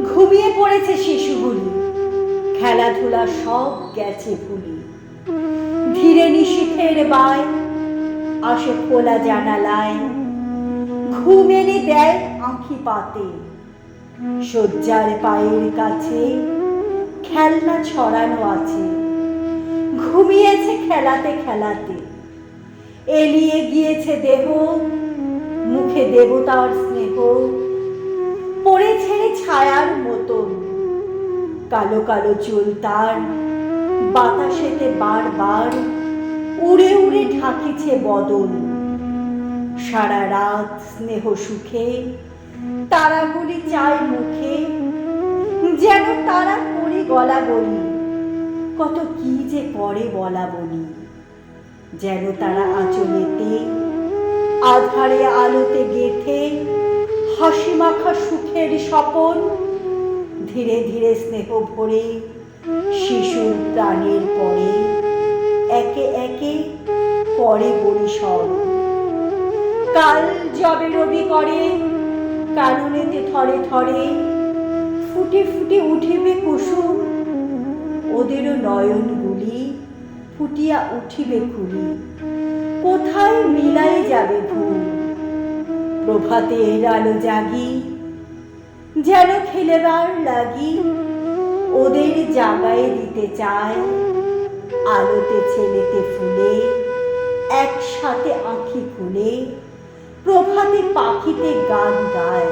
ঘুমিয়ে পড়েছে শিশুগুলি, খেলাধুলা সব গেছে ভুলি। ধীরে নিশীথের বায় আসে খোলা জানালায়, ঘুম এনে দেয় আঁখি পাতে। শয্যার পায়ের কাছে খেলনা ছড়ানো আছে, ঘুমিয়েছে খেলাতে খেলাতে। এলিয়ে গিয়েছে দেহ, মুখে দেবতার স্নেহ। পড়েছে ছায়ার মতন, কালো কালো চুল তার বাতাসেতে বারবার উড়ে উড়ে ঢাকিছে বদন। সারা রাত স্নেহ সুখে তারাগুলি চায় মুখে, যেন তারা করে গলা বলি, কত কি যে করে বলা বলি। যেন তারা আঁচলেতে আধারে আলোতে গেথে হাসি মাখা সুখের স্বপন। ধীরে ধীরে স্নেহ ভরে শিশুর প্রাণের পরে একে একে করে পরিসর। কাল যবে রবি করে কাননেতে থরে থরে, ফুটে ফুটে উঠিবে কুসুম। ওদেরও নয়নগুলি ফুটিয়া উঠিবে খুলি, কোথায় মিলাই যাবে ঘুম। প্রভাতের আলো জাগি যেন খেলেবার লাগি, ওদের জাগায় দিতে চায়। আলোতে ছেলেতে ফুলে একসাথে আঁখি খুলে প্রভাতে পাখিতে গান গায়।